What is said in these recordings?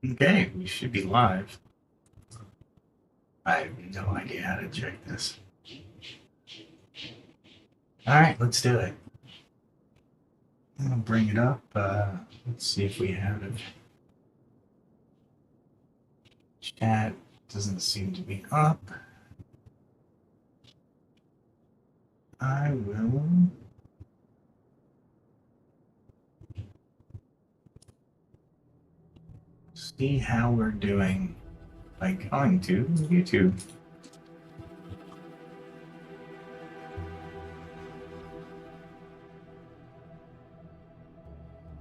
Okay, we should be live. I have no idea how to check this. All right, let's do it. I'm gonna bring it up. Let's see if we have it. Chat doesn't seem to be up. I will see how we're doing by going to YouTube.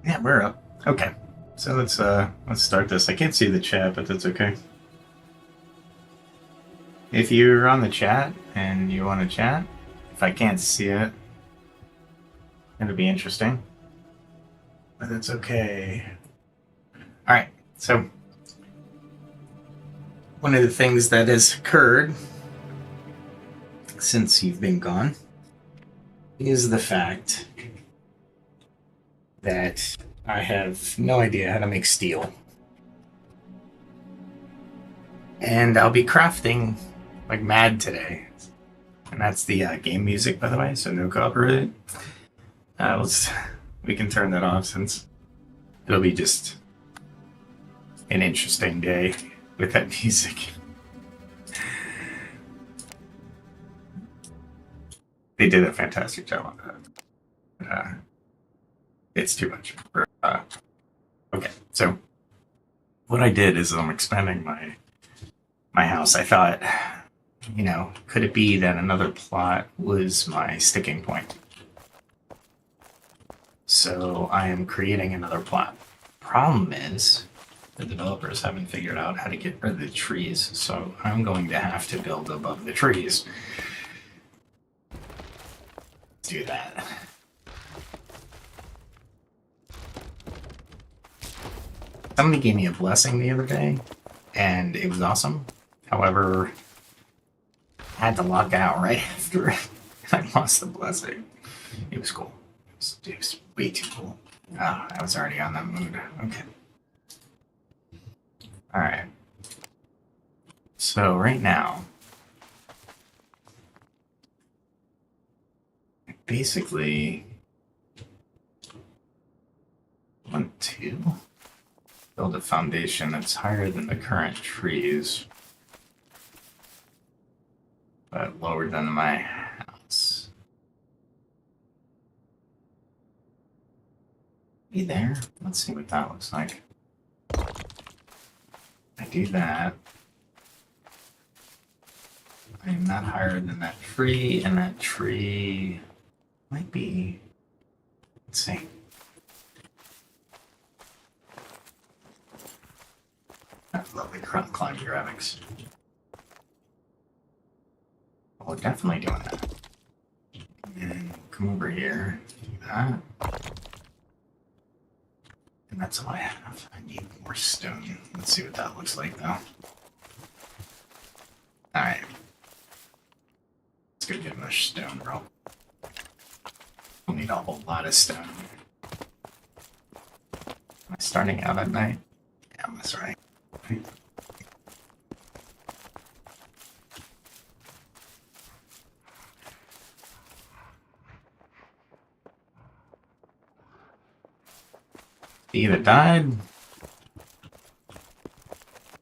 Yeah, we're up. Okay, so let's start this. I can't see the chat, but that's okay. If you're on the chat and you want to chat, if I can't see it, it'll be interesting. But that's okay. All right, so one of the things that has occurred since you've been gone is the fact that I have no idea how to make steel. And I'll be crafting like mad today. And that's the game music, by the way, so no copyright. We can turn that off since it'll be just an interesting day with that music. They did a fantastic job on that. It's too much. Okay, so what I did is I'm expanding my house. I thought, could it be that another plot was my sticking point? So I am creating another plot. Problem is, the developers haven't figured out how to get rid of the trees, so I'm going to have to build above the trees. Let's do that. Somebody gave me a blessing the other day, and it was awesome. However, I had to log out right after I lost the blessing. It was cool. It was way too cool. Oh, I was already on that mood. Okay. All right. So right now, basically want to build a foundation that's higher than the current trees, but lower than my house. Be there. Let's see what that looks like. I do that. I'm not higher than that tree, and that tree might be. Let's see. That's lovely climb graphics. Oh, definitely doing that. And come over here, do that. And that's all I have. I need more stone. Let's see what that looks like, though. Alright. Let's go get much stone, bro. We'll need a whole lot of stone. Am I starting out at night? Yeah, that's right. Eva died.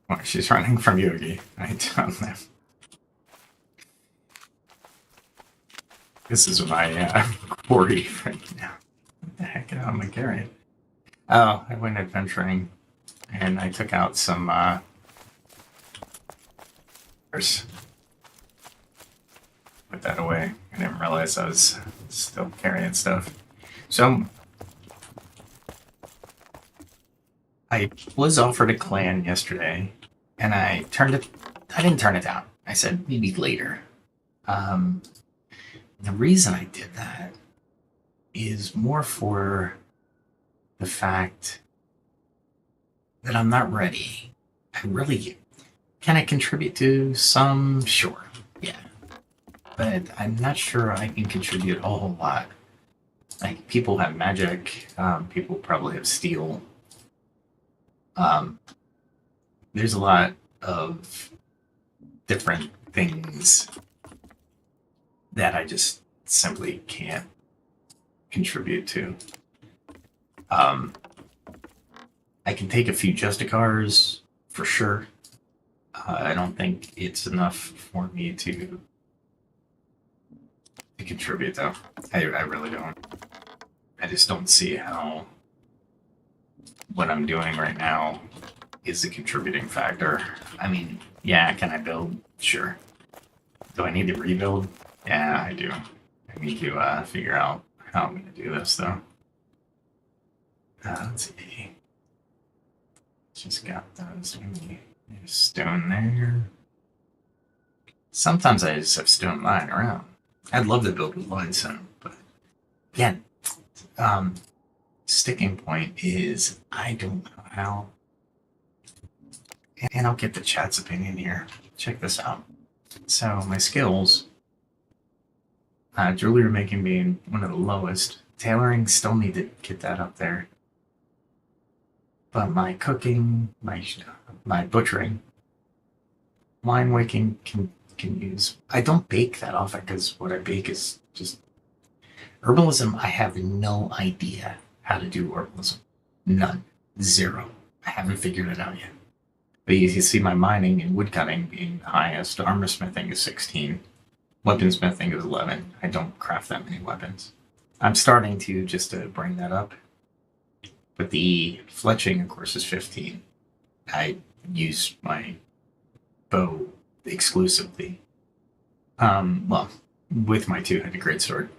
Oh, she's running from Yogi. I don't know. This is my quarry right now. What the heck am I carrying? Oh, I went adventuring and I took out some put that away. I didn't realize I was still carrying stuff. So I was offered a clan yesterday, and I didn't turn it down. I said maybe later. The reason I did that is more for the fact that I'm not ready. Can I contribute to some? Sure, yeah. But I'm not sure I can contribute a whole lot. Like, people have magic, people probably have steel. there's a lot of different things that I just simply can't contribute to. I can take a few Justicars for sure. I don't think it's enough for me to contribute, though. I really don't. I just don't see how what I'm doing right now is a contributing factor. I mean, yeah, can I build? Sure. Do I need to rebuild? Yeah, I do. I need to figure out how I'm going to do this, though. Let's see. Just got those. There's stone there. Sometimes I just have stone lying around. I'd love to build with limestone, but again, sticking point is I don't know how. And I'll get the chat's opinion here. Check this out. So my skills, jewelry making being one of the lowest. Tailoring, still need to get that up there. But my cooking, my butchering, wine making can use. I don't bake that often because what I bake is just herbalism. I have no idea how to do herbalism. None. Zero. I haven't figured it out yet. But you can see my mining and woodcutting being the highest. Armor smithing is 16. Weaponsmithing is 11. I don't craft that many weapons. I'm starting to just to bring that up. But the fletching, of course, is 15. I use my bow exclusively. Well, with my two-handed greatsword.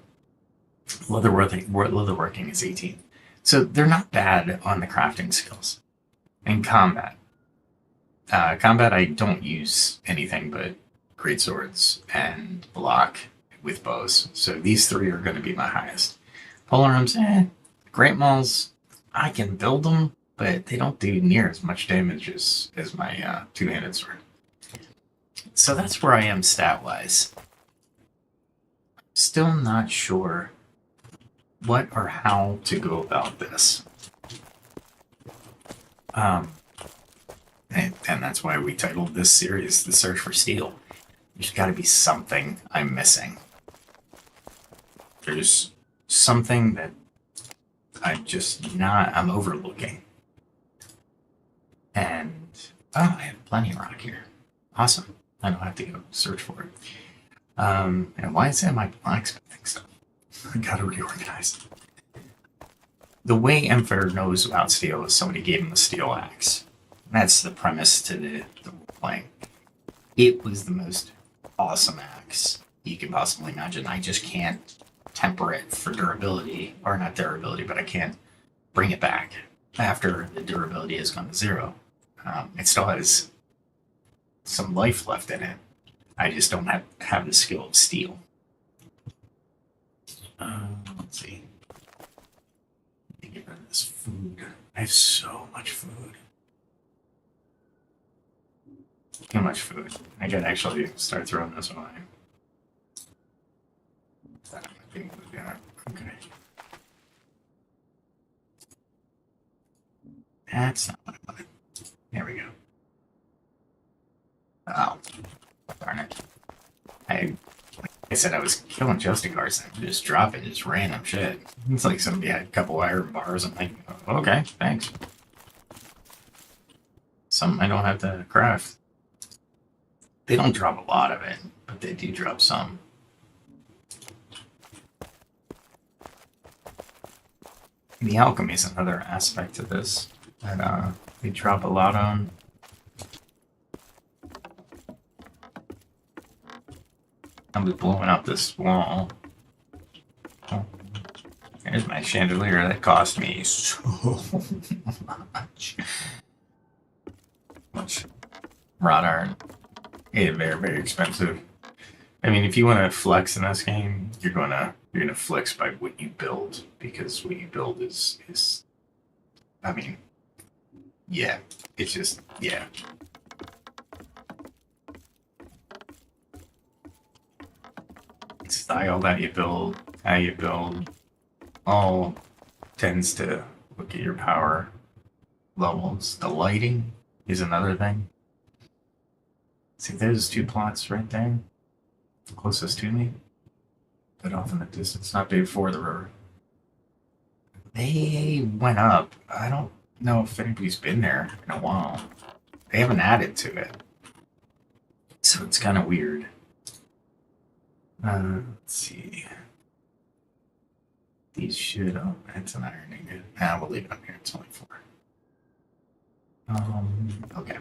Leatherworking is 18. So they're not bad on the crafting skills. In combat. Combat, I don't use anything but greatswords and block with bows. So these three are going to be my highest. Polearms, Great Mauls, I can build them, but they don't do near as much damage as my two-handed sword. So that's where I am stat-wise. Still not sure what or how to go about this. And that's why we titled this series The Search for Steel. There's got to be something I'm missing. There's something that I'm overlooking. And, I have plenty of rock here. Awesome. I don't have to go search for it. And why is that my blacksmithing stuff? I gotta reorganize. The way Emphr knows about steel is somebody gave him a steel axe. That's the premise to the role-playing. It was the most awesome axe you can possibly imagine. I just can't temper it for durability, or not durability, but I can't bring it back after the durability has gone to 0. It still has some life left in it. I just don't have the skill of steel. Let's see. Let me get rid of this food. I have so much food. Too much food. I could actually start throwing this away. Okay. That's not what I wanted. There we go. Oh, darn it. Like I said, I was killing Justicars and just dropping just random shit. It's like somebody had a couple iron bars. I'm like, okay, thanks. Something I don't have to craft. They don't drop a lot of it, but they do drop some. The alchemy is another aspect of this that they drop a lot on. I'll be blowing up this wall. Oh, there's my chandelier that cost me so much wrought iron. It's very, very expensive. I mean, if you want to flex in this game, you're gonna flex by what you build, because what you build is I mean, yeah, it's just, yeah. Style that you build, how you build, all tends to look at your power levels. The lighting is another thing. See, there's 2 plots right there, closest to me. But off in the distance, not before the river. They went up. I don't know if anybody's been there in a while. They haven't added to it. So it's kind of weird. Let's see. These should. Oh, it's an iron ingot. Nah, we'll leave it up here. It's only 4. Okay.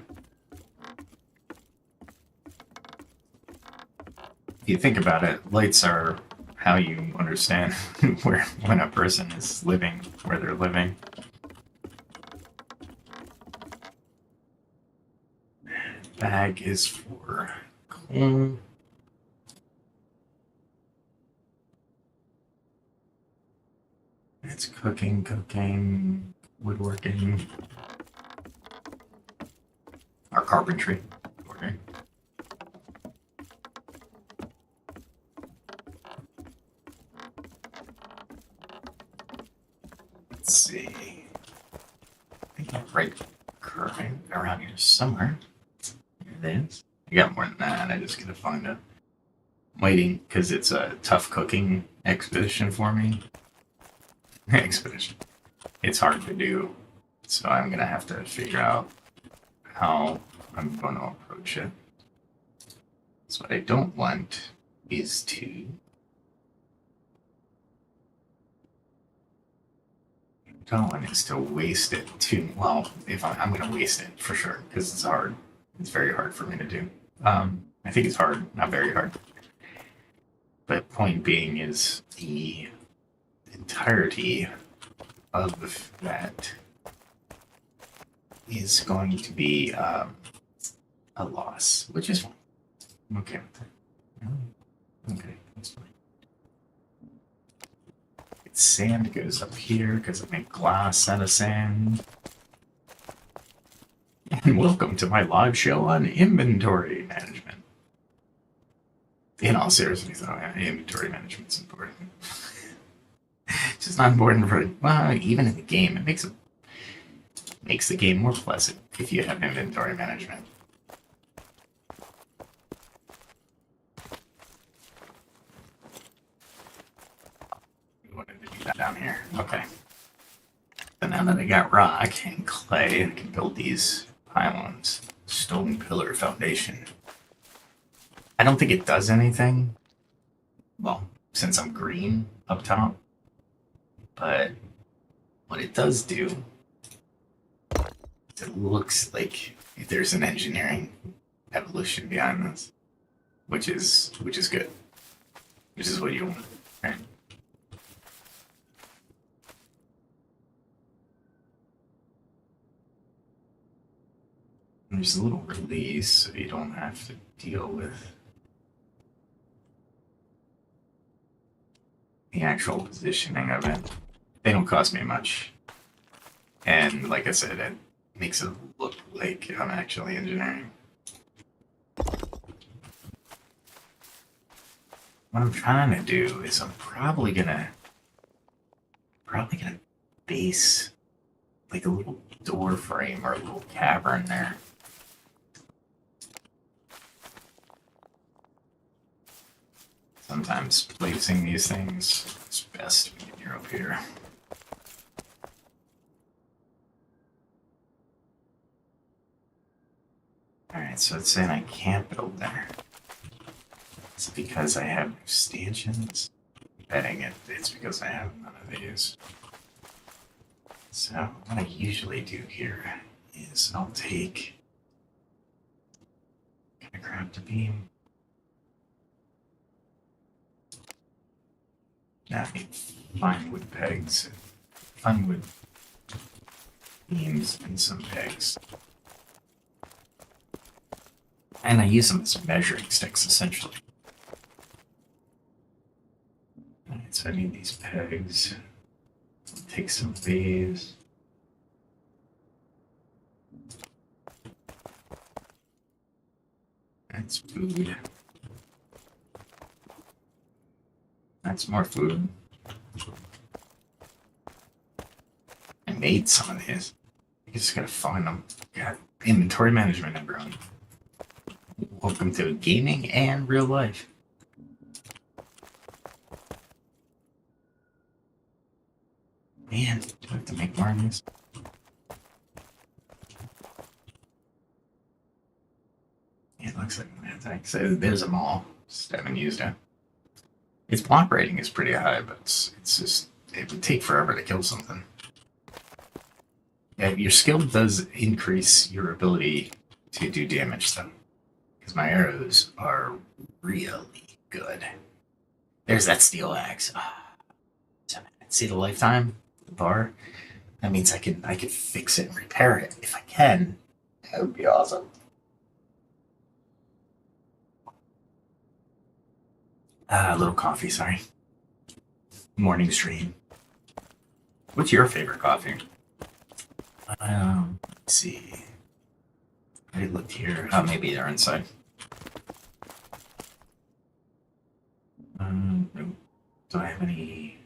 If you think about it, lights are how you understand when a person is living, where they're living. Bag is for coal. It's cooking, woodworking, or carpentry. Okay. Let's see. I think I'm right curving around here somewhere. There it is. I got more than that. I just gotta find it. I'm waiting because it's a tough cooking expedition for me. Expedition. It's hard to do, so I'm gonna have to figure out how I'm going to approach it. So what I don't want is to waste it too. Well, if I'm going to waste it for sure because it's hard. It's very hard for me to do. I think it's hard, not very hard. But point being is the entirety of that is going to be a loss, which is fine. I'm okay with that. Okay, that's fine. Sand goes up here because I make glass out of sand. And welcome to my live show on inventory management. In all seriousness, though, inventory management's important. It's just not important for, well, even in the game, it makes the game more pleasant if you have inventory management. We wanted to do that down here. Okay. So now that I got rock and clay, I can build these pylons. Stone pillar foundation. I don't think it does anything. Well, since I'm green up top. But what it does do is it looks like there's an engineering evolution behind this, which is good. Which is what you want, right? There's a little release, so you don't have to deal with the actual positioning of it. They don't cost me much. And like I said, it makes it look like I'm actually engineering. What I'm trying to do is I'm probably gonna base like a little door frame or a little cavern there. Sometimes placing these things is best when you're up here. Alright, so it's saying I can't build there. It's because I have stanchions. I'm betting it's because I have none of these. So what I usually do here is I'll take, can I grab the beam? Now I need fine wood pegs, fine wood beams, and some pegs. And I use them as measuring sticks, essentially. Alright, so I need these pegs. I'll take some of these. That's food. That's more food. I made some of these. You just gotta find them. God, inventory management, everyone. Welcome to gaming and real life. Man, do I have to make more of these? Yeah, it looks like so there's a mall. Just haven't used it. Its block rating is pretty high, but it's just it would take forever to kill something. Yeah, your skill does increase your ability to do damage, though, because my arrows are really good. There's that steel axe. See the lifetime, the bar. That means I can fix it and repair it if I can. That would be awesome. A little coffee, sorry. Morning stream. What's your favorite coffee? Let's see. I looked here. Oh, maybe they're inside. Nope. Do I have any?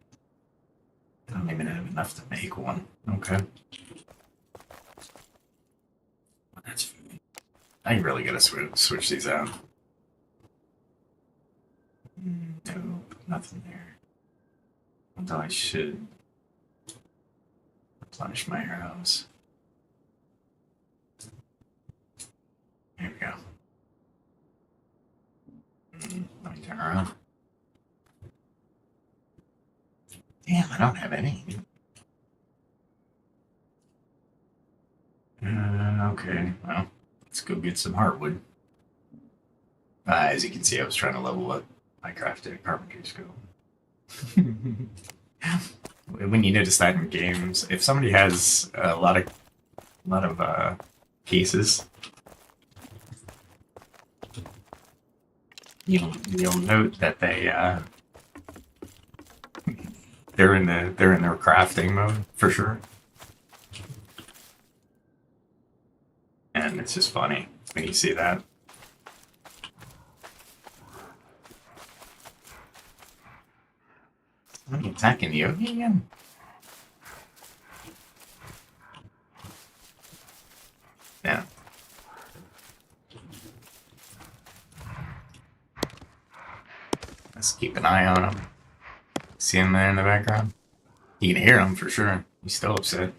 I don't even have enough to make one. Okay. That's fine. I really gotta switch these out. Nope, nothing there. Although I should replenish my arrows. There we go. Let me turn around. Damn, I don't have any. Okay, well, let's go get some hardwood. As you can see, I was trying to level up my crafted carpentry skill. When you notice that in games, if somebody has a lot of cases, you'll note that they're in their crafting mode for sure, and it's just funny when you see that. Somebody attacking Yogi again? Yeah. Let's keep an eye on him. See him there in the background? You can hear him for sure. He's still upset.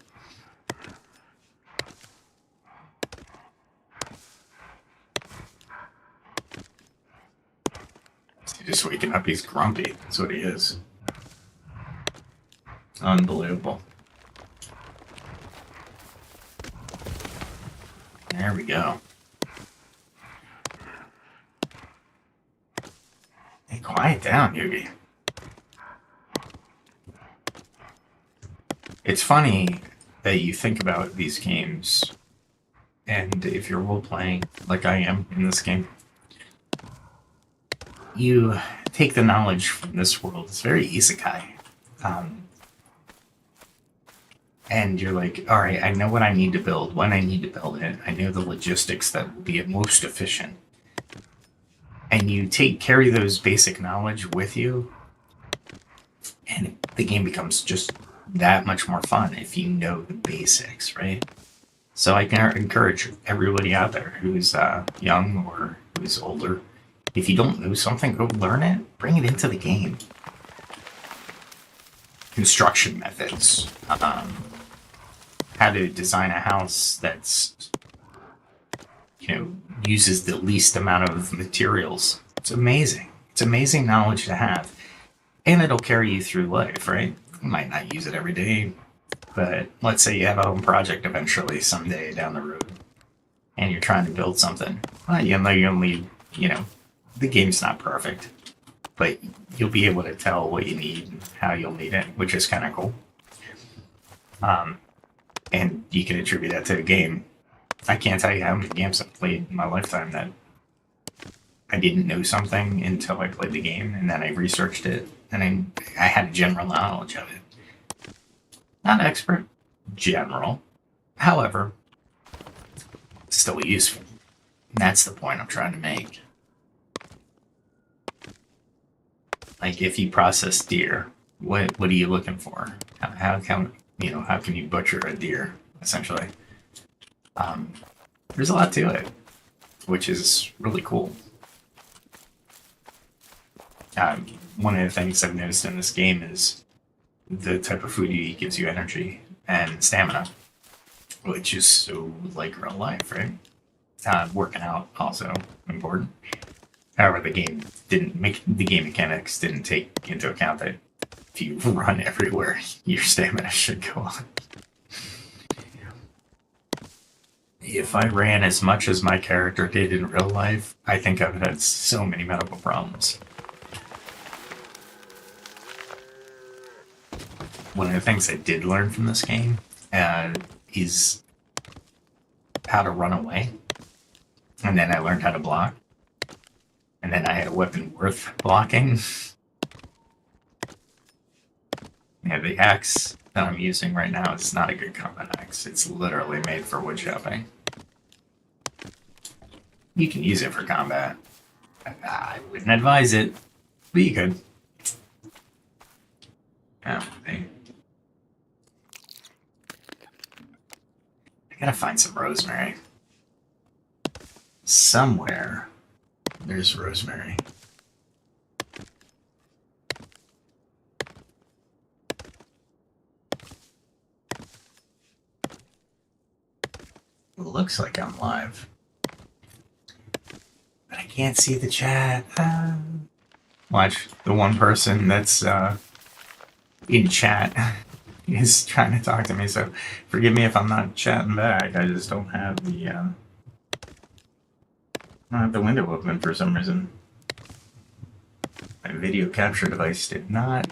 He's just waking up. He's grumpy. That's what he is. Unbelievable. There we go. Hey, quiet down, Yugi. It's funny that you think about these games, and if you're role-playing, like I am in this game, you take the knowledge from this world. It's very isekai. And you're like, all right, I know what I need to build, when I need to build it. I know the logistics that will be most efficient. And you carry those basic knowledge with you, and the game becomes just that much more fun if you know the basics, right? So I can encourage everybody out there who's young or who's older, if you don't know something, go learn it, bring it into the game. Construction methods, how to design a house that's, uses the least amount of materials. It's amazing. It's amazing knowledge to have. And it'll carry you through life, right? You might not use it every day, but let's say you have a home project eventually someday down the road, and you're trying to build something. Well, the game's not perfect, but you'll be able to tell what you need and how you'll need it, which is kind of cool. And you can attribute that to the game. I can't tell you how many games I've played in my lifetime that I didn't know something until I played the game, and then I researched it, and I had a general knowledge of it. Not expert, general. However, still useful. And that's the point I'm trying to make. Like, if you process deer, what are you looking for? How can you butcher a deer, essentially? There's a lot to it. which is really cool. One of the things I've noticed in this game is the type of food you eat gives you energy and stamina, which is so like real life, right? Working out also important. However, the game mechanics didn't take into account that if you run everywhere, your stamina should go on. If I ran as much as my character did in real life, I think I would have had so many medical problems. One of the things I did learn from this game is how to run away. And then I learned how to block. And then I had a weapon worth blocking. Yeah, the axe that I'm using right now is not a good combat axe. It's literally made for wood chopping. You can use it for combat. I wouldn't advise it, but you could. I gotta find some rosemary. Somewhere there's rosemary. It looks like I'm live. But I can't see the chat. Watch, the one person that's in chat is trying to talk to me, so forgive me if I'm not chatting back. I just don't have the window open for some reason. My video capture device did not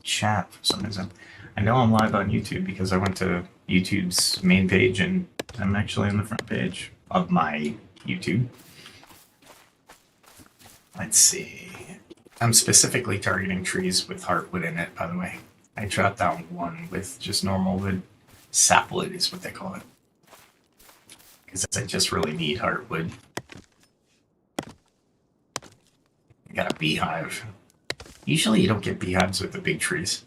chat for some reason. I know I'm live on YouTube because I went to YouTube's main page and I'm actually on the front page of my YouTube. Let's see. I'm specifically targeting trees with heartwood in it, by the way. I chopped down one with just normal wood. Sapwood is what they call it. Because I just really need heartwood. I got a beehive. Usually you don't get beehives with the big trees.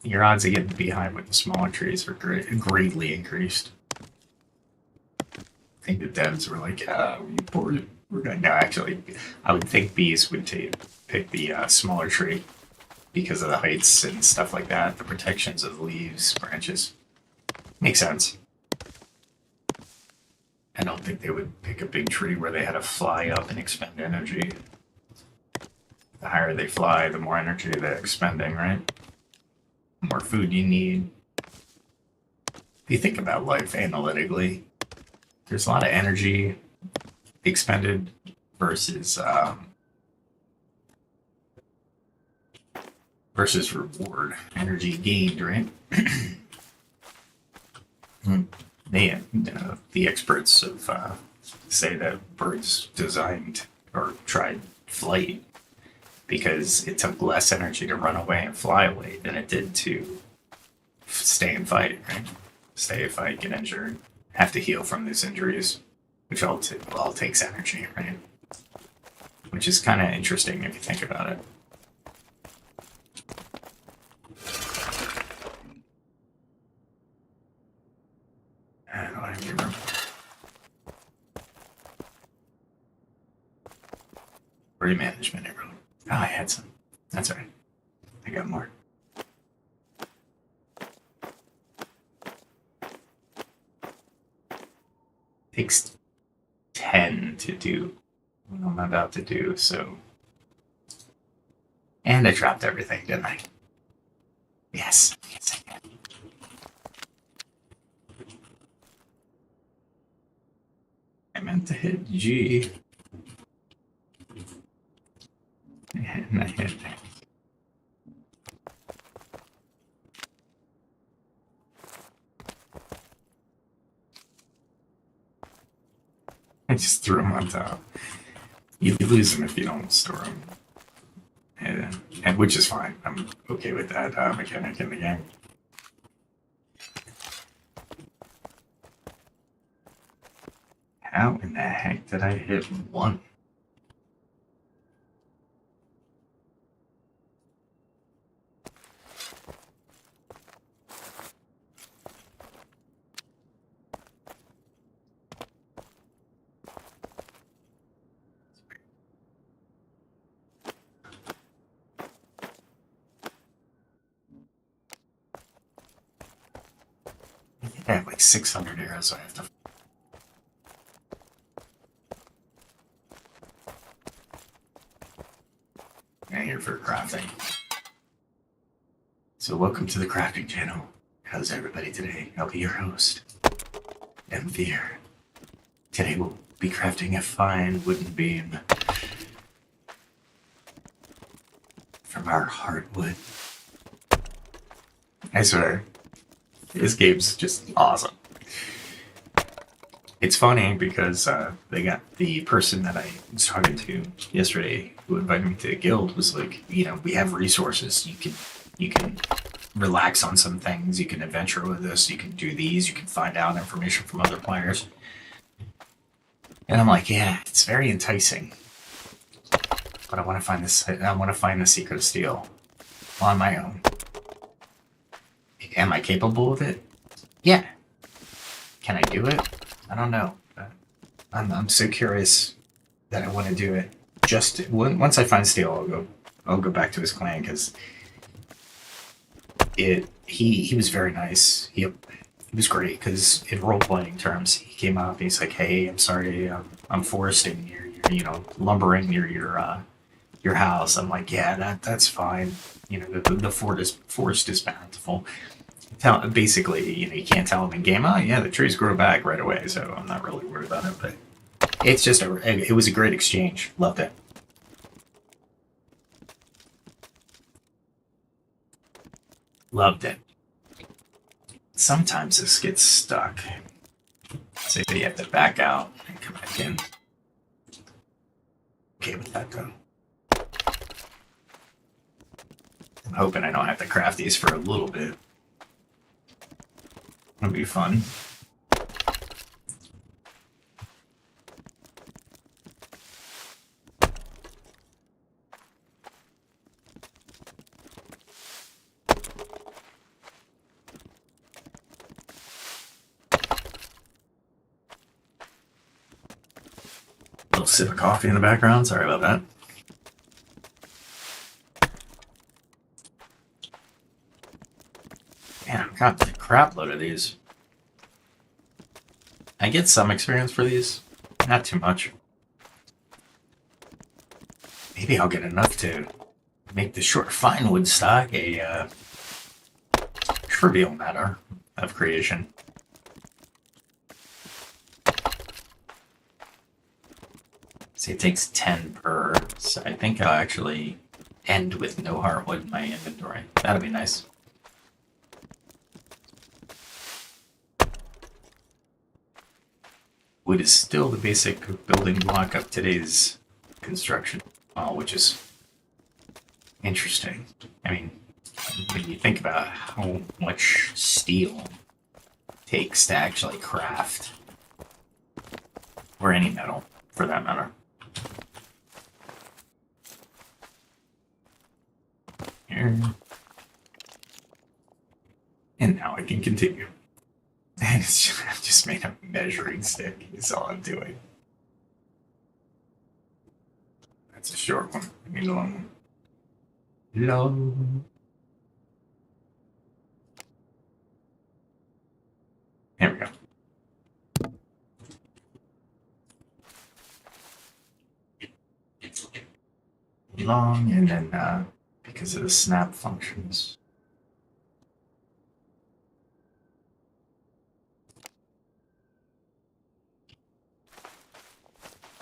Your odds of getting a beehive with the smaller trees are greatly increased. I think the devs were like, we're going to... No, actually, I would think bees would pick the smaller tree because of the heights and stuff like that, the protections of the leaves, branches. Makes sense. I don't think they would pick a big tree where they had to fly up and expend energy. The higher they fly, the more energy they're expending, right? The more food you need. If you think about life analytically, there's a lot of energy expended versus reward. Energy gained, right? The experts of say that birds designed or tried flight because it took less energy to run away and fly away than it did to stay and fight, right? Stay and fight, get injured, have to heal from those injuries, which all takes energy, right? Which is kind of interesting if you think about it. I don't have any room. Management, everyone. Oh, I had some. That's all right. I got more. Takes 10 to do what I'm about to do, so. And I dropped everything, didn't I? Yes. Yes, I did. I meant to hit G. And I hit that. I just threw them on top. You lose them if you don't store them. And which is fine. I'm okay with that mechanic in the game. How in the heck did I hit one? I have like 600 arrows, so I have to. I'm here for crafting. So welcome to the crafting channel. How's everybody today? I'll be your host, Emphr. Today we'll be crafting a fine wooden beam from our hardwood. I swear, this game's just awesome. It's funny because they got the person that I was talking to yesterday who invited me to the guild was like, we have resources. You can relax on some things. You can adventure with this. You can do these. You can find out information from other players. And I'm like, yeah, it's very enticing. But I want to find this. I want to find the secret of steel on my own. Am I capable of it? Yeah. Can I do it? I don't know. I'm so curious that I want to do it. Just once I find steel, I'll go back to his clan because he was very nice. He was great because in role playing terms, he came up. He's like, "Hey, I'm sorry, I'm foresting your lumbering near your house." I'm like, "Yeah, that's fine. The forest is bountiful." Basically, you can't tell them in game. Oh, yeah, the trees grow back right away, so I'm not really worried about it. But it's just it was a great exchange. Loved it. Loved it. Sometimes this gets stuck, so you have to back out and come back in. Okay with that though. I'm hoping I don't have to craft these for a little bit. It'll be fun. A little sip of coffee in the background. Sorry about that. Man, I've got a crap load of these. I get some experience for these, not too much. Maybe I'll get enough to make the short fine wood stock a trivial matter of creation. See, it takes 10 per, so I think I'll actually end with no hardwood in my inventory. That'll be nice. Wood is still the basic building block of today's construction, which is interesting. I mean, when you think about how much steel it takes to actually craft, or any metal for that matter. Here. And now I can continue. And I've just made a measuring stick, is all I'm doing. That's a short one. I need a long one. Long. Here we go. Long, and then because of the snap functions.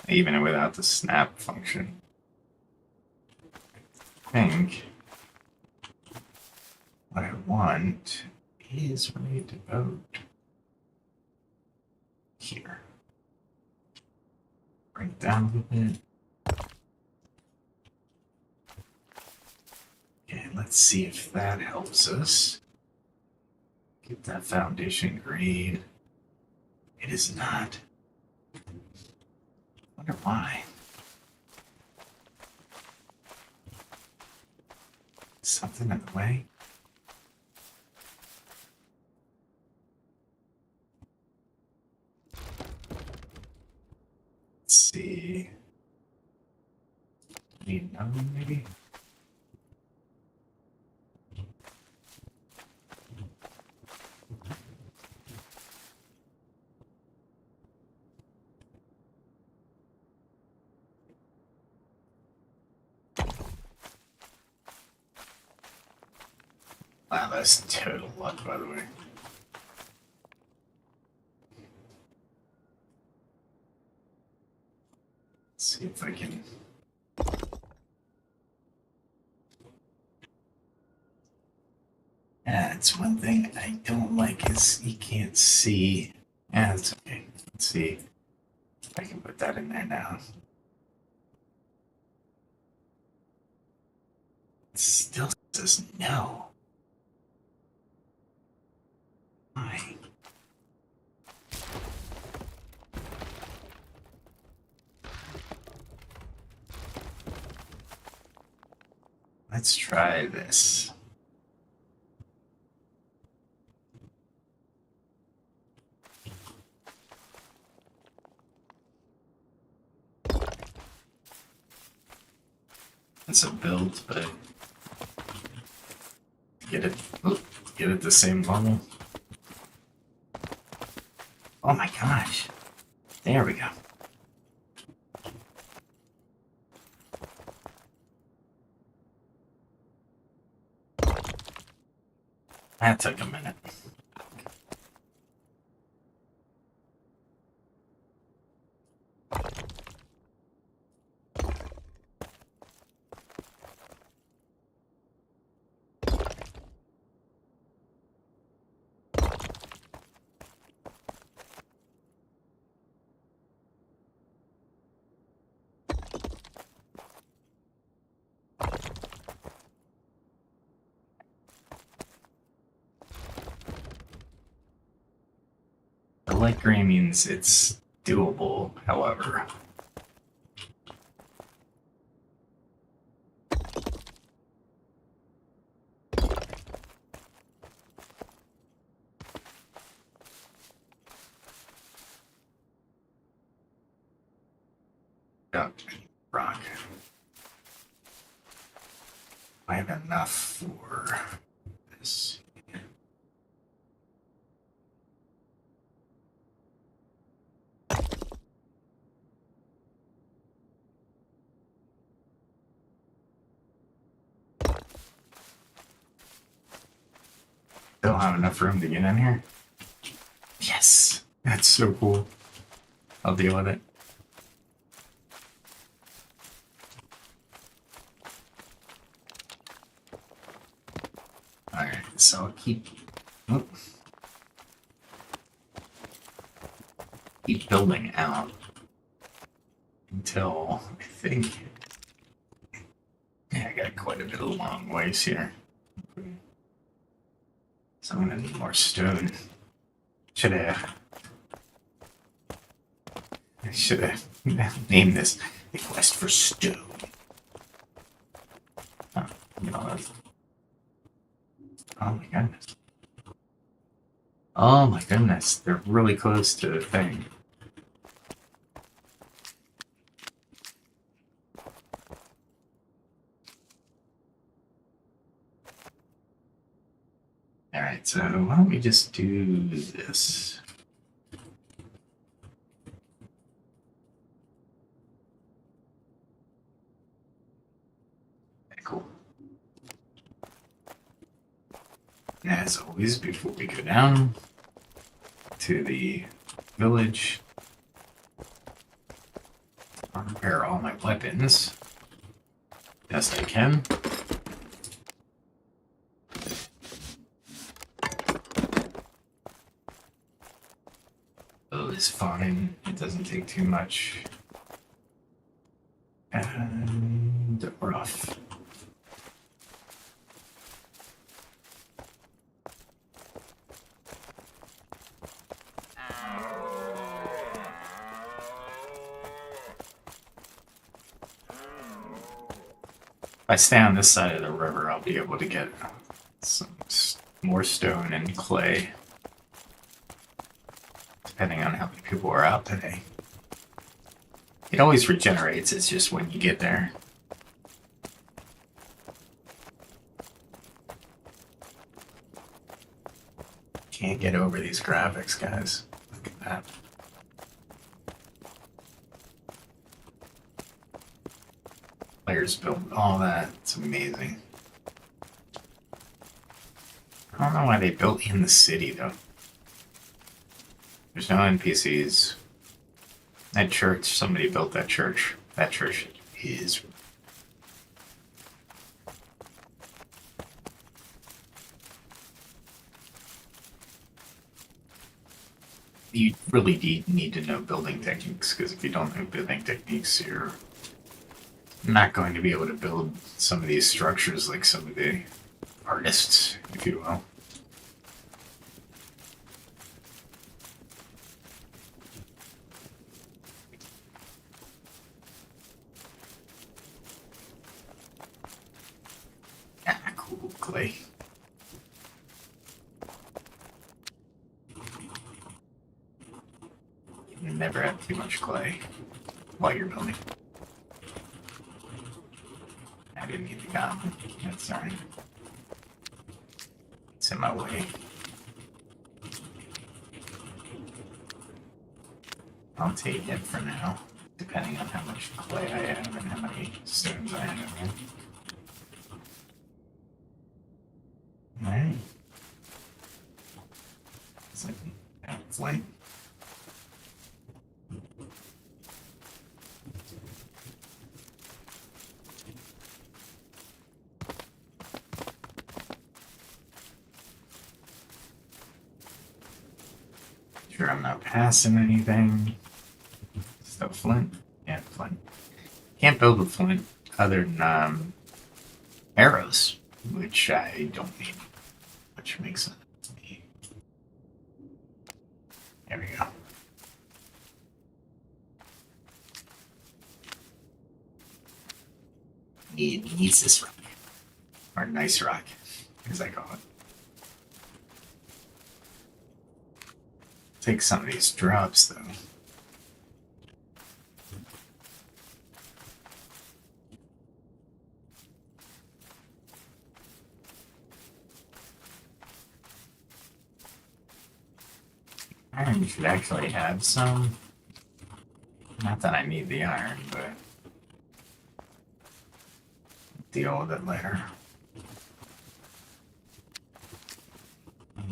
Even without the snap function, I think what I want is right about here. Bring it down a little bit. Okay, let's see if that helps us get that foundation grade. It is not. Wonder why. Something in the way. Let's see. Need another one, maybe? Wow, that's total luck, by the way. Let's see if I can. That's one thing I don't like is you can't see. Yeah, that's okay. Let's see if I can put that in there now. It still says no. Why? Let's try this. It's a build, but get it the same level. Oh my gosh. There we go. That took a minute. The light gray means it's doable, however. Rock. I have enough for this. Don't have enough room to get in here. Yes, that's so cool. I'll deal with it. Alright, so I'll keep building out until I think, yeah, I got quite a bit of long ways here. So I'm gonna need more stone. I should have named this the quest for stone. Oh, you know, oh my goodness. Oh my goodness, they're really close to the thing. Alright, so why don't we just do this? Okay, cool. As always, before we go down to the village, I'll repair all my weapons best I can. Is fine. It doesn't take too much. And rough. If I stay on this side of the river, I'll be able to get some more stone and clay. Depending on how many people are out today. It always regenerates, it's just when you get there. Can't get over these graphics, guys. Look at that. Players built all that. It's amazing. don't know why they built in the city, though. There's no NPCs. That church, somebody built that church. That church is... You really need to know building techniques, because if you don't know building techniques, you're not going to be able to build some of these structures like some of the artists, if you will. Ah, cool, clay. You never have too much clay while you're building. I didn't get the goblin. That's sorry. It's in my way. I'll take it for now, depending on how much clay I have and how many stones I have. Alright. It's like flame. Sure, I'm not passing anything. Still flint? Yeah, flint. Can't build with flint other than arrows, which I don't need, which makes sense to me. There we go. Needs this rock, or nice rock, as I call it. Take some of these drops, though. Iron should actually have some. Not that I need the iron, but deal with it later.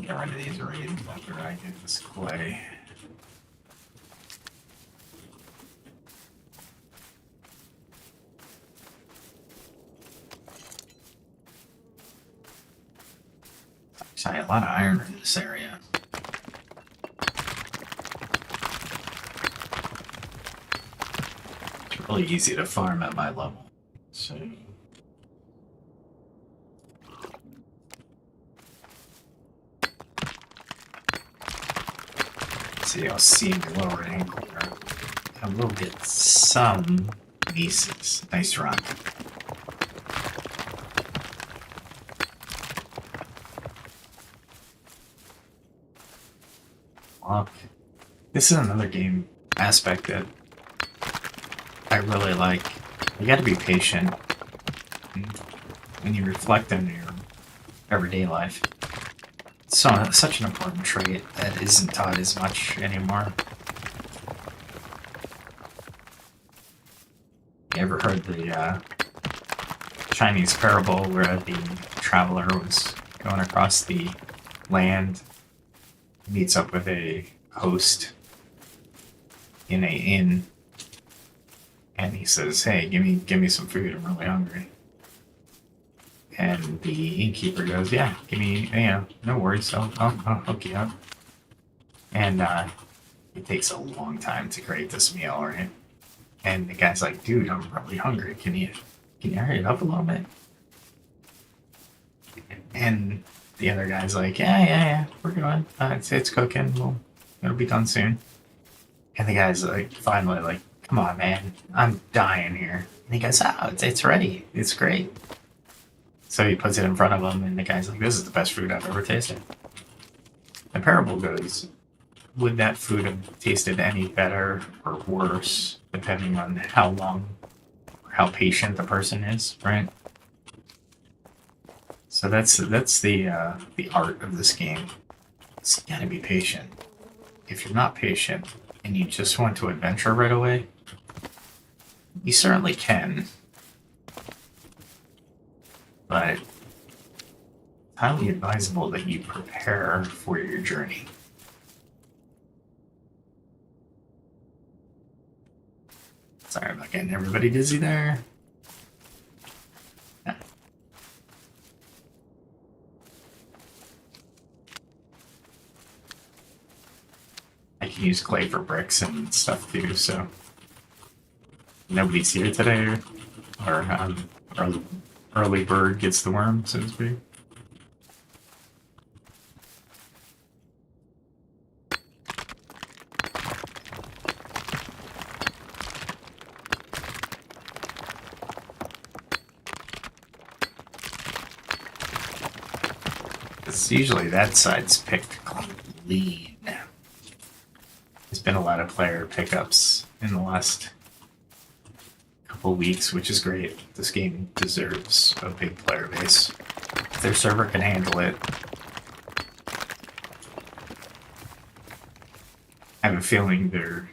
Get rid of these raiders after I get this clay. Actually, a lot of iron in this area. It's really easy to farm at my level. So. See, I'll see in the lower right-hand corner. I will get some pieces. Nice rock. Look. This is another game aspect that I really like. You gotta be patient when you reflect on your everyday life. So, such an important trait that isn't taught as much anymore. You ever heard the Chinese parable where the traveler was going across the land, meets up with a host in a inn, and he says, "Hey, give me some food. I'm really hungry." And the innkeeper goes, "Yeah, give me, no worries, I'll hook you up." And it takes a long time to create this meal, right? And the guy's like, "Dude, I'm really hurry. Can you hurry it up a little bit?" And the other guy's like, "Yeah, we're going. It's cooking. It'll be done soon." And the guy's like, finally, like, "Come on, man, I'm dying here." And he goes, "Oh, it's ready. It's great." So he puts it in front of him, and the guy's like, "This is the best food I've ever tasted." The parable goes, would that food have tasted any better or worse, depending on how long or how patient the person is, right? So that's the art of this game. It's gotta be patient. If you're not patient and you just want to adventure right away, you certainly can. But highly advisable that you prepare for your journey. Sorry about getting everybody dizzy there. Yeah. I can use clay for bricks and stuff too, so nobody's here today, or early bird gets the worm, so to speak. It's usually that side's picked clean. There's been a lot of player pickups in the last couple weeks, which is great. This game deserves a big player base. If their server can handle it. I have a feeling they're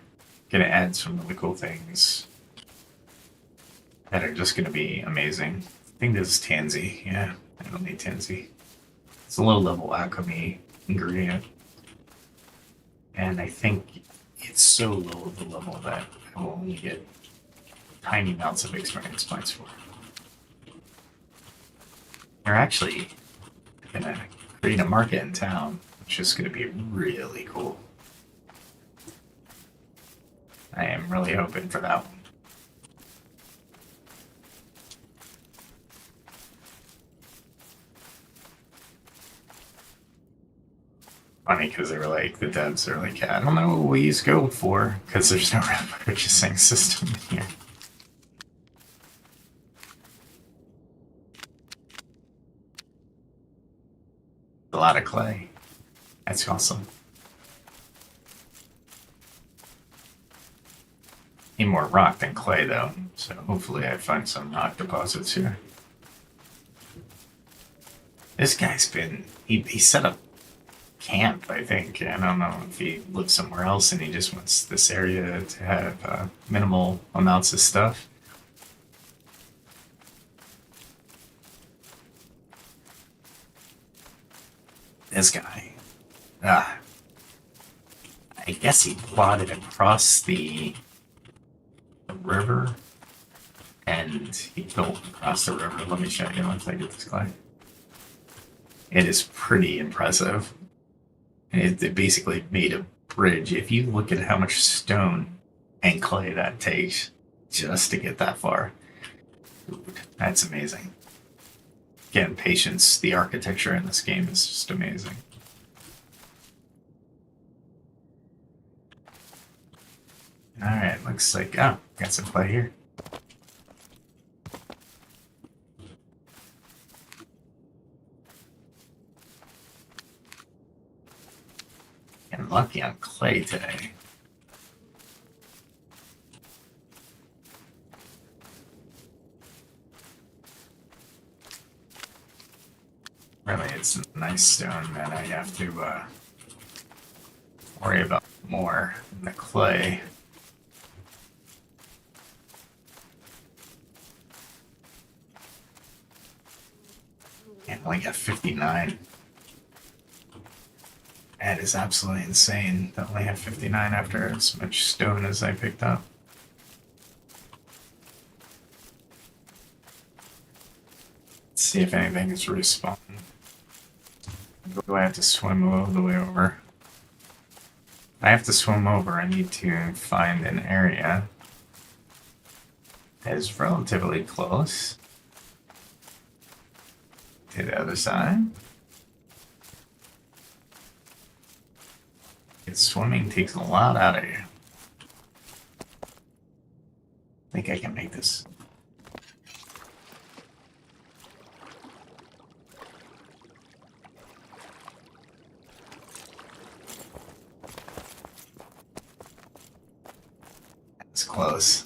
going to add some really cool things that are just going to be amazing. I think this is Tansy. Yeah, I don't need Tansy. It's a low level alchemy ingredient. And I think it's so low of the level that I will only get tiny amounts of experience points for. They're actually going to create a market in town, which is going to be really cool. I am really hoping for that one. Funny because they were like, the devs are like, I don't know what we use gold for because there's no real purchasing system in here. A lot of clay. That's awesome. Need more rock than clay though, so hopefully I find some rock deposits here. This guy's been, he set up camp, I think. I don't know if he lives somewhere else and he just wants this area to have minimal amounts of stuff. This guy. I guess he plotted across the river and he built across the river. Let me show you once I get this guy. It is pretty impressive. It basically made a bridge. If you look at how much stone and clay that takes just to get that far, that's amazing. Again, patience, the architecture in this game is just amazing. Alright, looks like, oh, got some clay here. Getting lucky on clay today. Really, it's a nice stone that I have to worry about more than the clay. And I only got 59. That is absolutely insane to only have 59 after as much stone as I picked up. Let's see if anything is respawning. Do I have to swim all the way over? If I have to swim over, I need to find an area that is relatively close to the other side. Swimming takes a lot out of you. I think I can make this. That's close.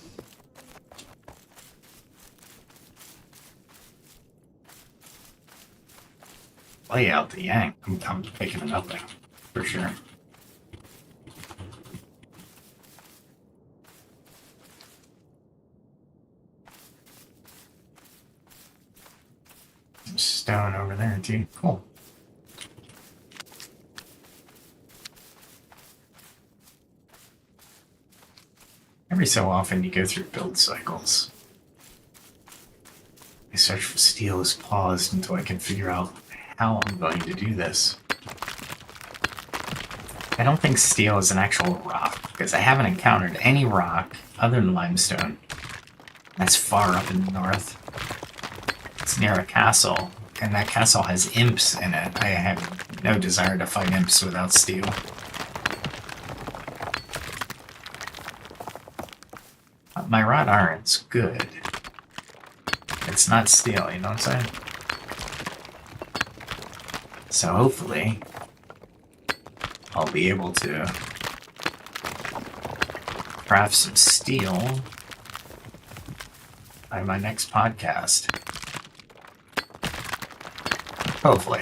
Lay out the yank. I'm picking it up there, for sure. Stone over there too. Cool. Every so often you go through build cycles. My search for steel is paused until I can figure out how I'm going to do this. I don't think steel is an actual rock, because I haven't encountered any rock other than limestone. That's far up in the north. It's near a castle, and that castle has imps in it. I have no desire to fight imps without steel. My wrought iron's good. It's not steel, you know what I'm saying? So hopefully, I'll be able to craft some steel by my next podcast. Hopefully.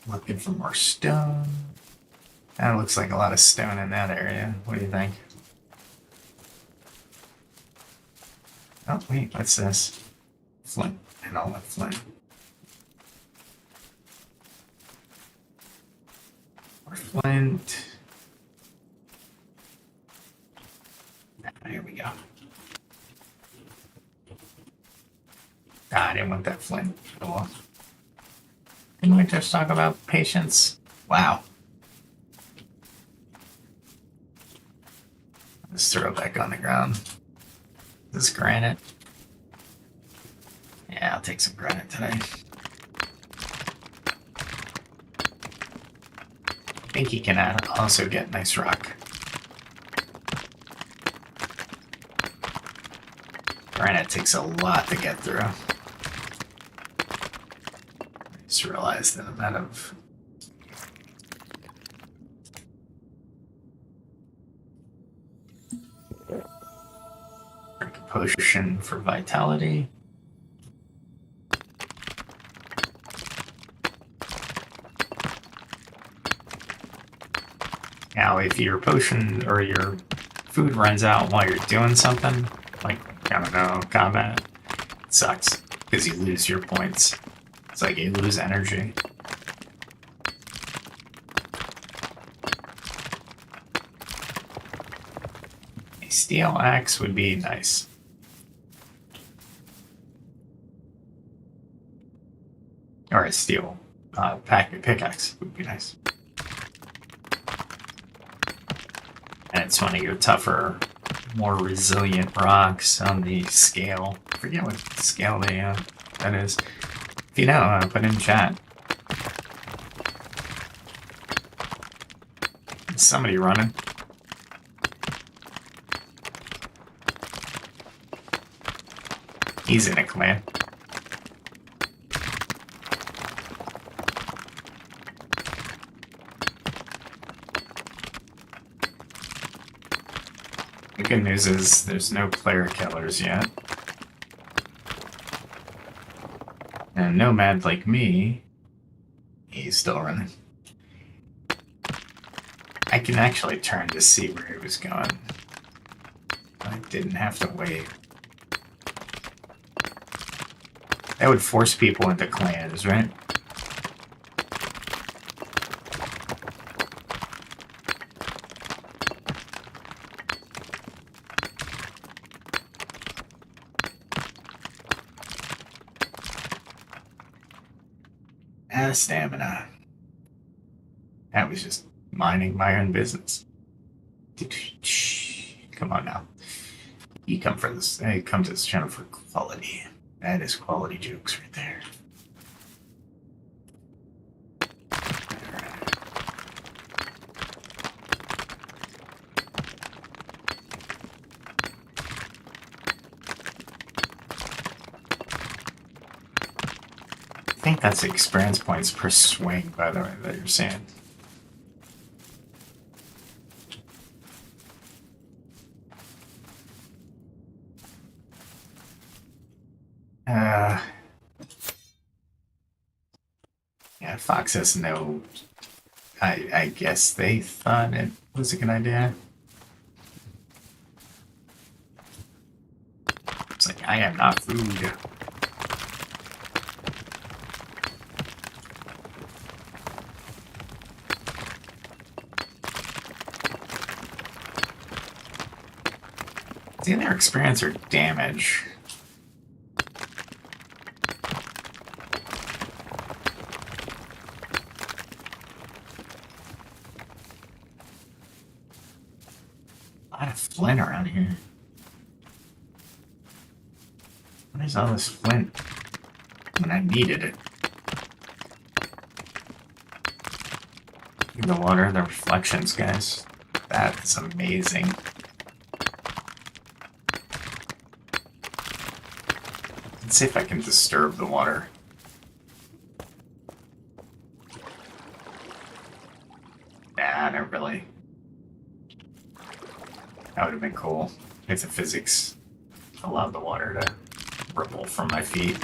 Looking for more stone. That looks like a lot of stone in that area. What do you think? Oh, wait, what's this? Flint. And all that flint. More flint. Here we go. Ah, I didn't want that flint. Oh, well. Didn't we just talk about patience? Wow. Let's throw it back on the ground. This granite. Yeah, I'll take some granite today. I think you can also get nice rock. Granite takes a lot to get through. I just realized that I'm out of... potion for vitality. Now, if your potion or your food runs out while you're doing something, like, I don't know, combat, it sucks, because you lose your points. It's like you lose energy. A steel axe would be nice. Or a steel pickaxe would be nice. And it's one of your tougher, more resilient rocks on the scale. I forget what scale that is. If you know, put in chat. Is somebody running? He's in a clan. The good news is there's no player killers yet. And a nomad like me, he's still running. I can actually turn to see where he was going. I didn't have to wait. That would force people into clans, right? Stamina. That was just minding my own business. Come on now. You come for this. I come to this channel for quality. That is quality jokes right there. I think that's experience points per swing, by the way, that you're saying. Yeah, Fox has no... I guess they thought it was a good idea. It's like, I am not food. It's either experience or damage. A lot of flint around here. Where's all this flint when I needed it? The water, the reflections, guys. That's amazing. Let's see if I can disturb the water. Nah, not really. That would have been cool if the physics allowed the water to ripple from my feet.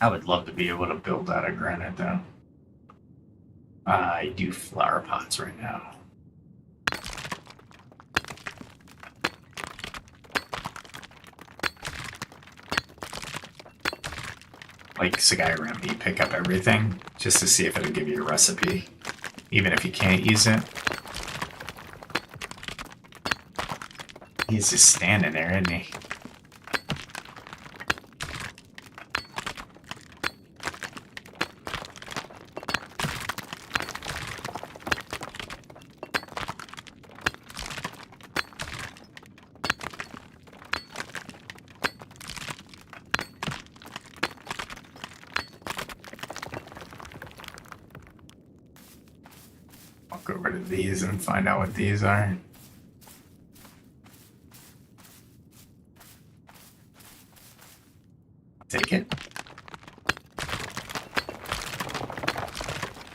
I would love to be able to build out of granite, though. I do flower pots right now. Like Skyrim, you pick up everything just to see if it'll give you a recipe, even if you can't use it. He's just standing there, isn't he? Walk over to these and find out what these are. Take it.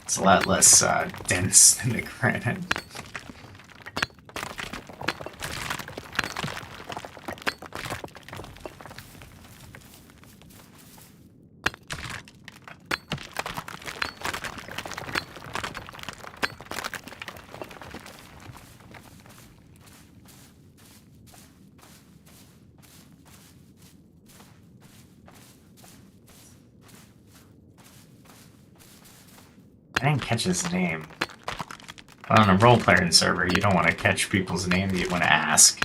It's a lot less dense than the granite. I didn't catch his name. Well, on a role-playing server, you don't want to catch people's names, you want to ask.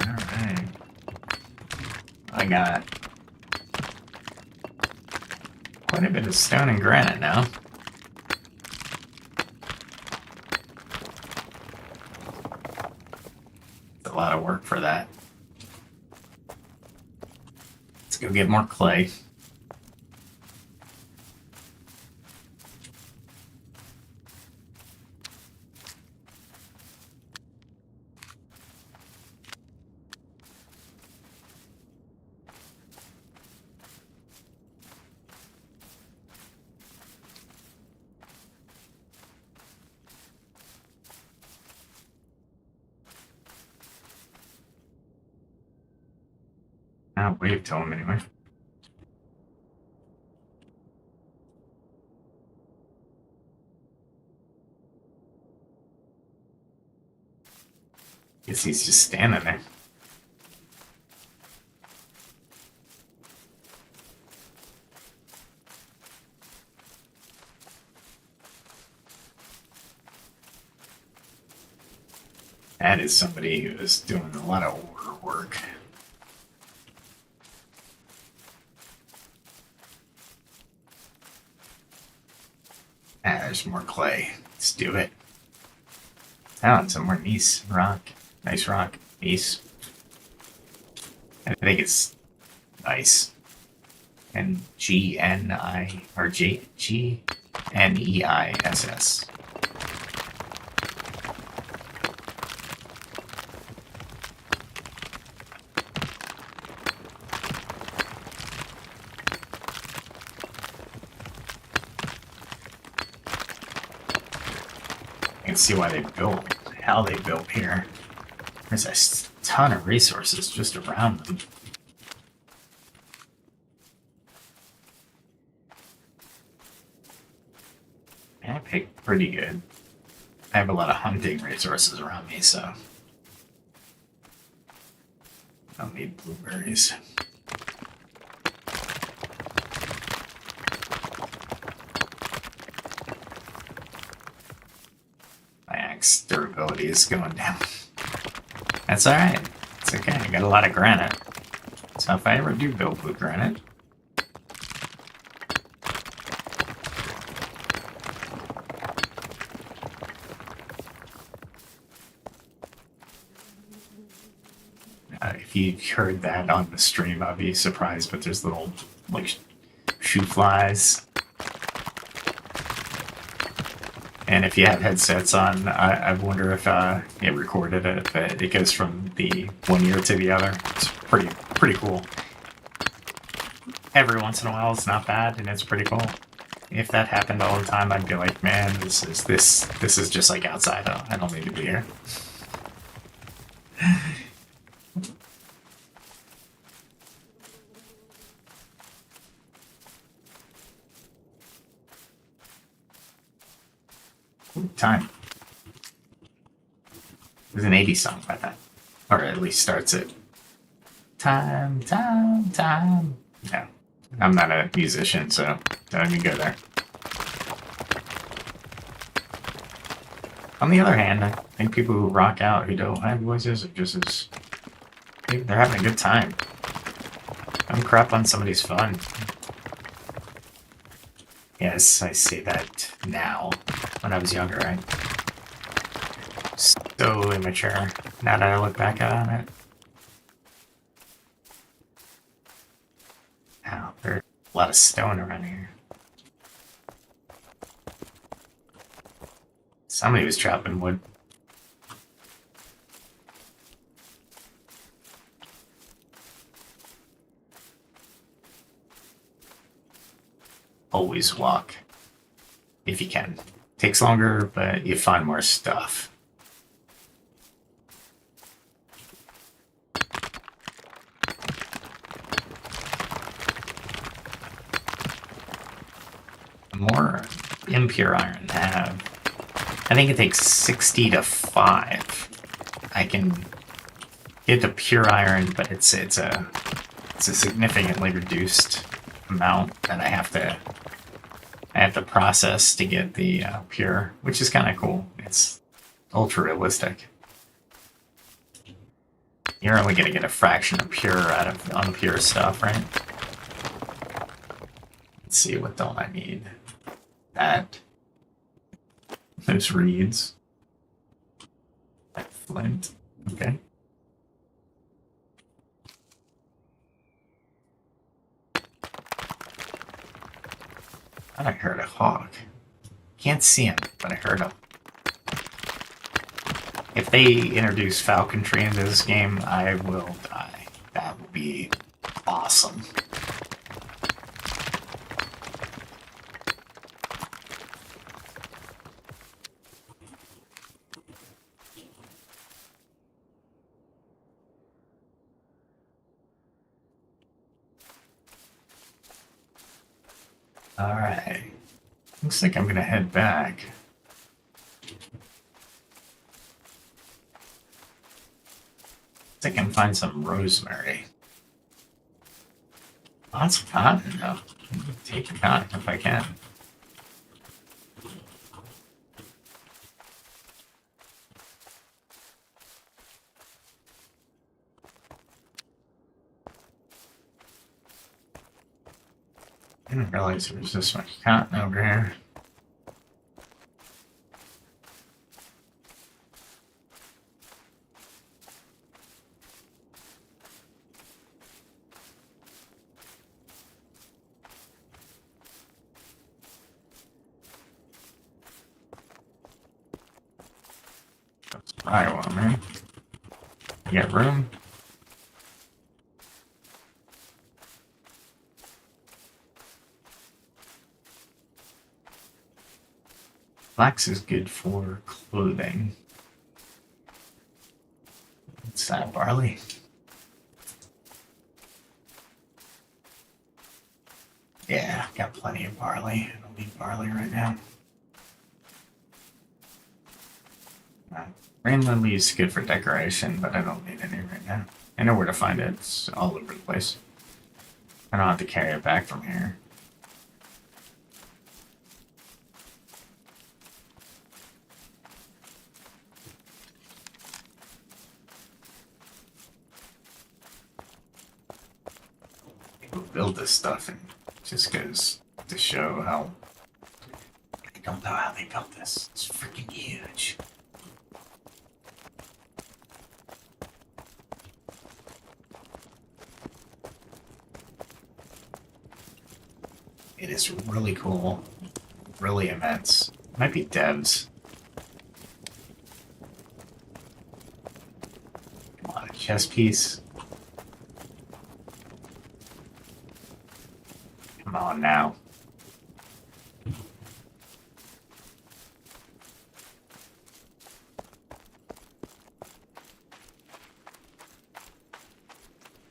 Alright. I got quite a bit of stone and granite now. It's a lot of work for that. Let's go get more clay. I'll wave to him anyway. Guess he's just standing there. That is somebody who is doing a lot of work. Ah, there's more clay. Let's do it. Found some more nice rock. Nice rock. Nice. I think it's nice. And G-N-I, or see why they built how they built here. There's a ton of resources just around them. And I picked pretty good. I have a lot of hunting resources around me, so I don't need blueberries. My axe durability is going down. That's alright. It's okay. I got a lot of granite. So if I ever do build with granite, if you heard that on the stream, I'd be surprised, but there's little, like, shoe flies. And if you have headsets on, I wonder if it recorded it, but it goes from the one ear to the other. It's pretty cool. Every once in a while, it's not bad, and it's pretty cool. If that happened all the time, I'd be like, man, this is just like outside. I don't need to be here. Ooh, time. There's an 80s song by that. Or at least starts it. Time, time, time. No. I'm not a musician, so don't even go there. On the other hand, I think people who rock out who don't have voices are just as... they're having a good time. Don't crap on somebody's fun. Yes, I say that now. When I was younger, right? So immature. Now that I look back on it. Wow, there's a lot of stone around here. Somebody was chopping wood. Always walk. If you can. Takes longer, but you find more stuff. The more Emphr iron I have, I think it takes 60 to 5. I can get the pure iron, but it's a significantly reduced amount that I have to process to get the pure, which is kind of cool. It's ultra realistic. You're only gonna get a fraction of pure out of unpure stuff, right? Let's see, what don't I need? That. Those reeds. That flint. Okay. I thought I heard a hawk. Can't see him, but I heard him. If they introduce falconry into this game, I will die. That would be awesome. Alright. Looks like I'm gonna head back. I can find some rosemary. Lots of cotton, though. Take the cotton if I can. I didn't realize there was this much cotton over here. That's what I want, man. You got room? Flax is good for clothing. What's that, barley? Yeah, got plenty of barley. I don't need barley right now. Rain lily is good for decoration, but I don't need any right now. I know where to find it. It's all over the place. I don't have to carry it back from here. People build this stuff and it just goes to show how... I don't know how they built this. It's freaking huge. It is really cool. Really immense. Might be devs. Come on, a chess piece. Come on now.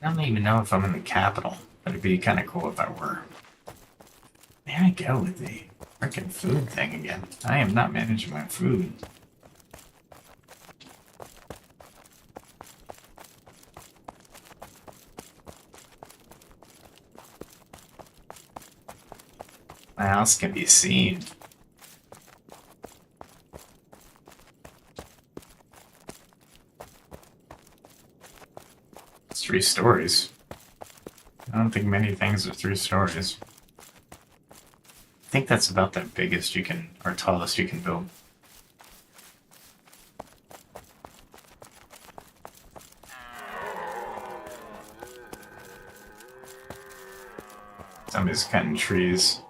I don't even know if I'm in the capital, but it'd be kind of cool if I were. There I go with the freaking food thing again. I am not managing my food. My house can be seen. It's 3 stories. I don't think many things are 3 stories. I think that's about the biggest you can, or tallest you can build. Somebody's cutting trees.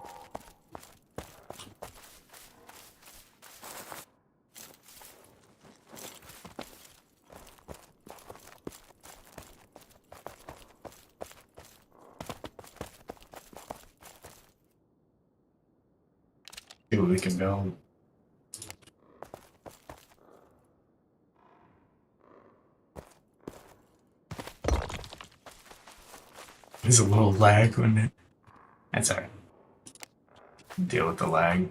See what we can build. There's a little lag, wouldn't it? That's alright. Deal with the lag.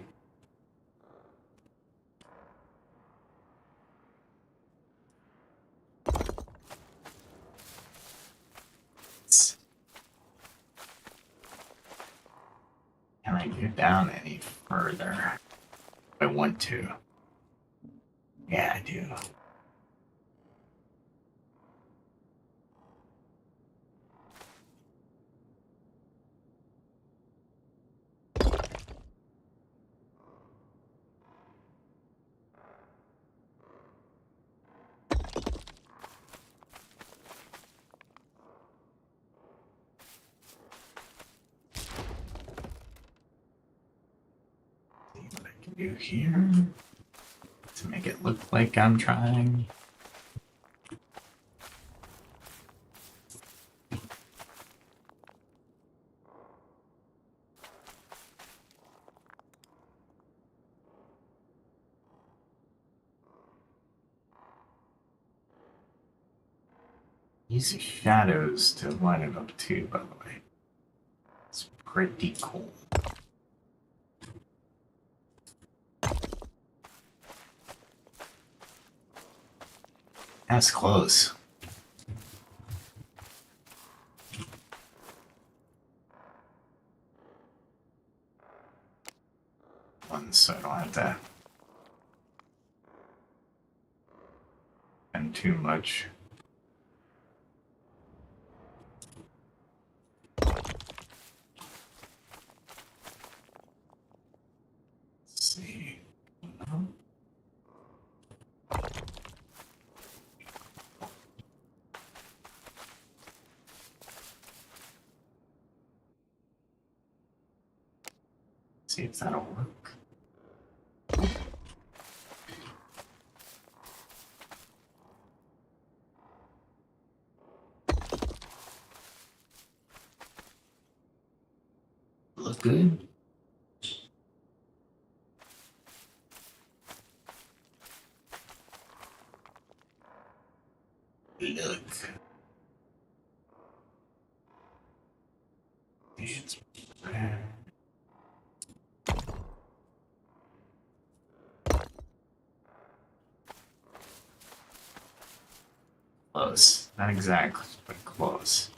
Can I go down any further? I want to. Yeah, I do. See what I can do here to make it look like I'm trying. Use the shadows to line it up too, by the way. It's pretty cool. That's close. One, so I don't have to spend too much. Let's see. See if that'll work. Look good. It's close. Not exactly, but close.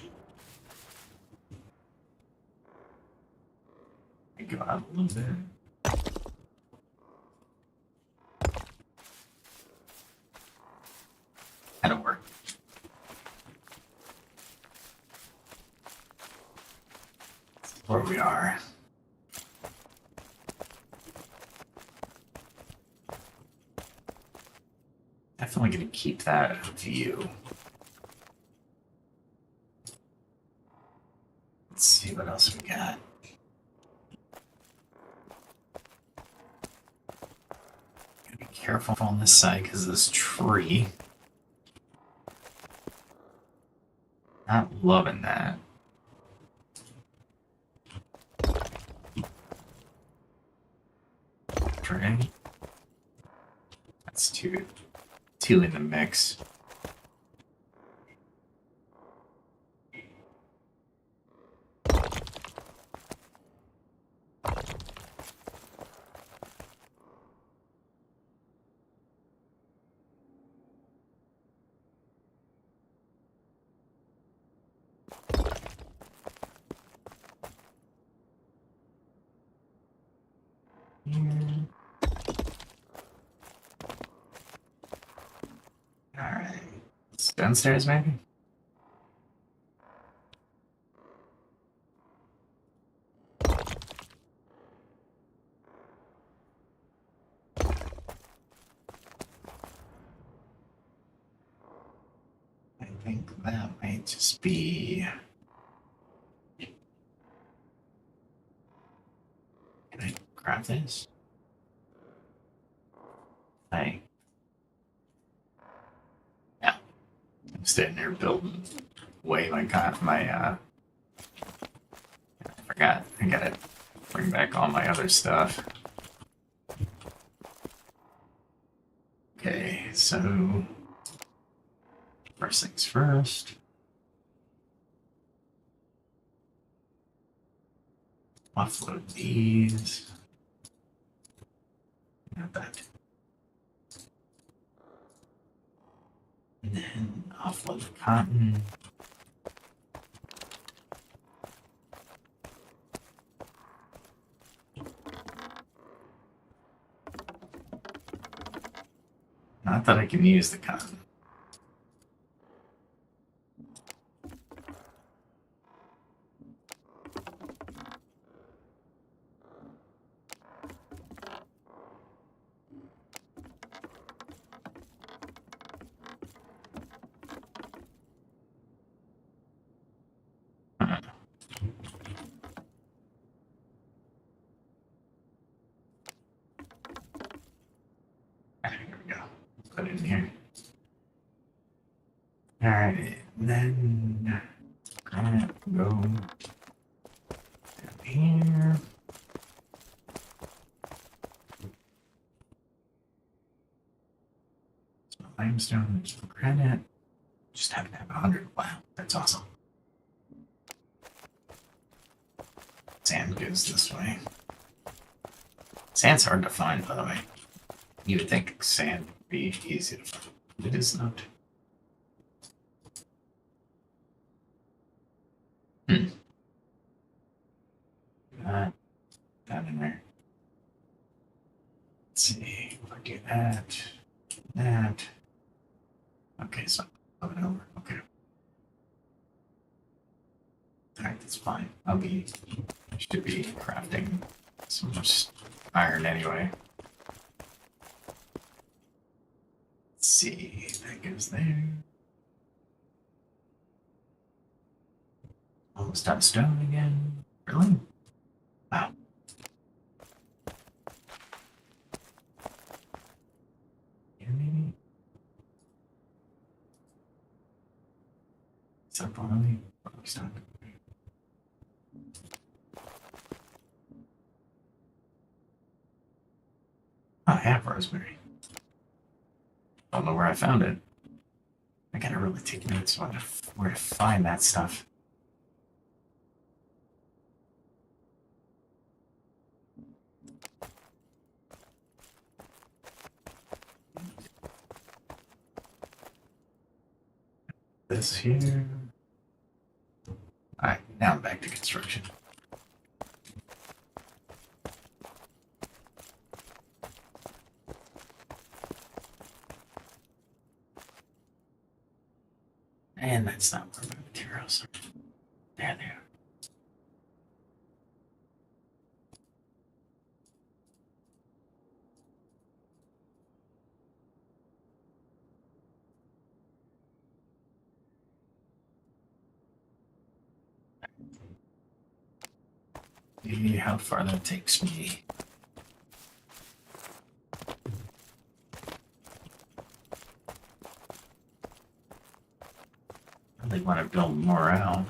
I go out a little bit. That'll work. Where we are. Definitely going to keep that view. Let's see what else we got. Gotta be careful on this side because of this tree. Not loving that. Tree. That's two in the mix. Alright. Downstairs, maybe? I think that might just be... Can I grab this? Hey. Yeah. I'm sitting there building away my I forgot. I gotta bring back all my other stuff. Okay, so first things first. Offload these. Not that. And then offload the cotton. Not that I can use the cotton. Here we go. Put it in here. All right, then gonna go down here. Some limestone, some granite. Just happen to have 100. Wow, that's awesome. Sand goes this way. Sand's hard to find, by the way. You would think sand would be easy to find. It is not. That in there. Let's see. I'll do that. That. Okay, so move it over. Okay. Alright, that's fine. Should be crafting some more iron anyway. Let's see. That goes there. Almost out of stone again. Really? Wow. Yeah, maybe. Is that barley? Probably not. Oh, I have rosemary. Don't know where I found it. I gotta really take notes on where to find that stuff. this here. Alright, now I'm back to construction. And that's not where my materials are. There they are. See how far that takes me. I really want to build more out.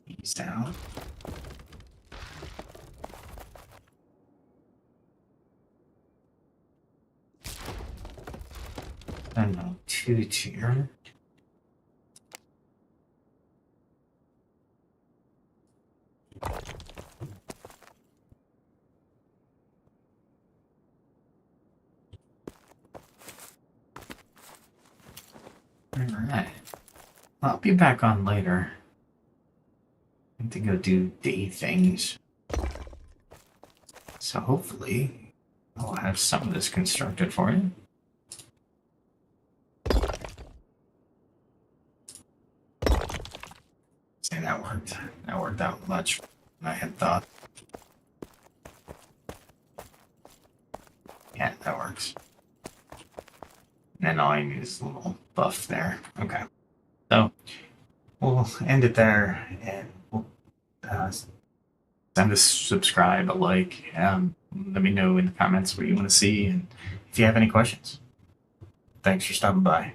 Ease down. And no 2-tier. Alright. I'll be back on later. I need to go do day things. So hopefully I'll have some of this constructed for you. See, that worked. That worked out much than I had thought. Yeah, that works. And all I need is a little buff there. Okay. So we'll end it there, and we'll send a subscribe, a like. Let me know in the comments what you want to see, and if you have any questions. Thanks for stopping by.